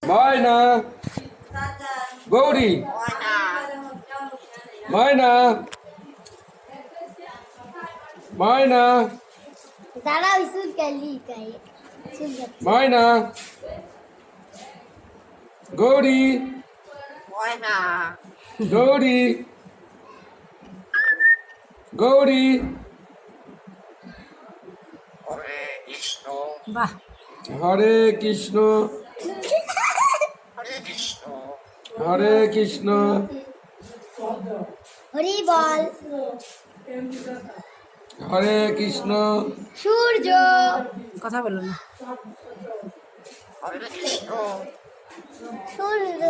ময়না, গৌরী, ময়না, ময়না, দাঁড়াও সুর গলি গাই ময়না, গৌরী, গৌরী, গৌরী। বাহ, হরে কৃষ্ণ, হরে কৃষ্ণ, হরি বল হরে কৃষ্ণ, সূর্য কথা বলো না। সূর্য